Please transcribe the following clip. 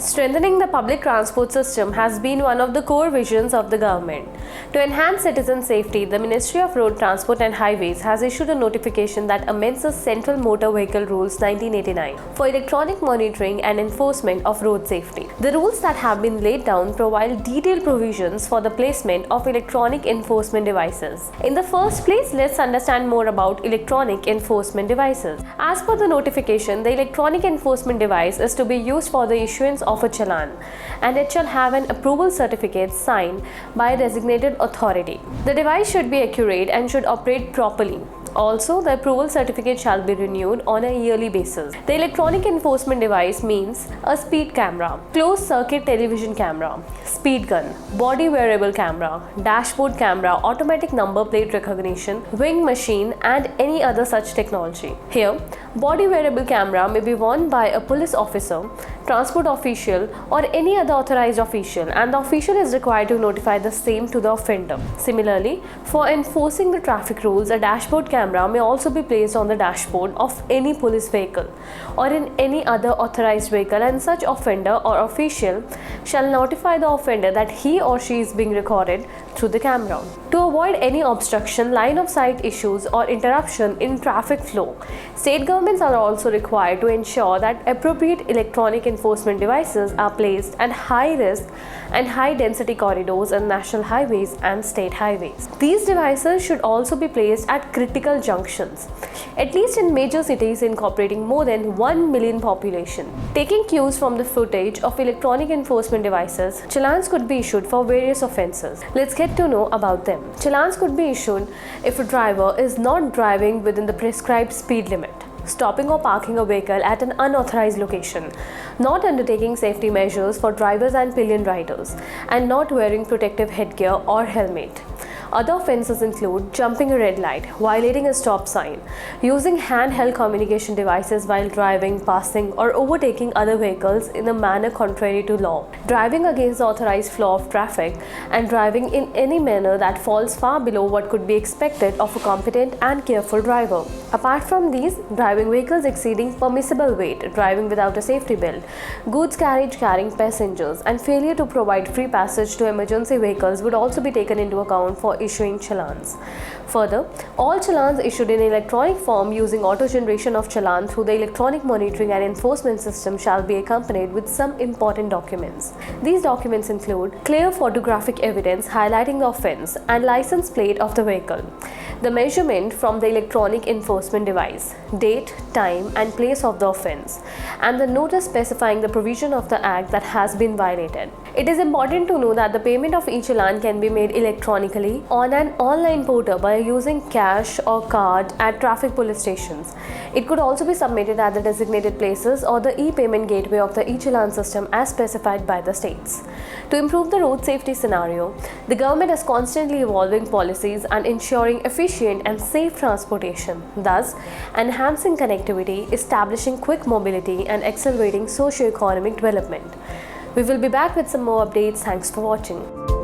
Strengthening the public transport system has been one of the core visions of the government. To enhance citizen safety, the Ministry of Road Transport and Highways has issued a notification that amends the Central Motor Vehicle Rules 1989 for electronic monitoring and enforcement of road safety. The rules that have been laid down provide detailed provisions for the placement of electronic enforcement devices. In the first place, let's understand more about electronic enforcement devices. As per the notification, the electronic enforcement device is to be used for the issuance of a challan, and it shall have an approval certificate signed by a designated authority. The device should be accurate and should operate properly. Also, the approval certificate shall be renewed on a yearly basis. The electronic enforcement device means a speed camera, closed circuit television camera, speed gun, body wearable camera, dashboard camera, automatic number plate recognition, wing machine, and any other such technology. Here, body wearable camera may be worn by a police officer, transport official, or any other authorized official, and the official is required to notify the same to the offender. Similarly, for enforcing the traffic rules, a dashboard camera may also be placed on the dashboard of any police vehicle or in any other authorized vehicle, and such offender or official shall notify the offender that he or she is being recorded through the camera. To avoid any obstruction, line of sight issues, or interruption in traffic flow, state governments are also required to ensure that appropriate electronic enforcement devices are placed at high risk and high density corridors and national highways and state highways. These devices should also be placed at critical junctions, at least in major cities incorporating more than 1 million population. Taking cues from the footage of electronic enforcement devices, challans could be issued for various offences. Let's get to know about them. Challans could be issued if a driver is not driving within the prescribed speed limit, stopping or parking a vehicle at an unauthorized location, not undertaking safety measures for drivers and pillion riders, and not wearing protective headgear or helmet. Other offences include jumping a red light, violating a stop sign, using handheld communication devices while driving, passing, or overtaking other vehicles in a manner contrary to law, driving against the authorized flow of traffic, and driving in any manner that falls far below what could be expected of a competent and careful driver. Apart from these, driving vehicles exceeding permissible weight, driving without a safety belt, goods carriage carrying passengers, and failure to provide free passage to emergency vehicles would also be taken into account for issuing challans. Further, all challans issued in electronic form using auto-generation of challan through the electronic monitoring and enforcement system shall be accompanied with some important documents. These documents include clear photographic evidence highlighting the offence and license plate of the vehicle, the measurement from the electronic enforcement device, date, time, and place of the offence, and the notice specifying the provision of the act that has been violated. It is important to know that the payment of each challan can be made electronically on an online portal by using cash or card at traffic police stations. It could also be submitted at the designated places or the e-payment gateway of the e-challan system as specified by the states. To improve the road safety scenario, the government is constantly evolving policies and ensuring efficient and safe transportation, thus enhancing connectivity, establishing quick mobility, and accelerating socio-economic development. We will be back with some more updates. Thanks for watching.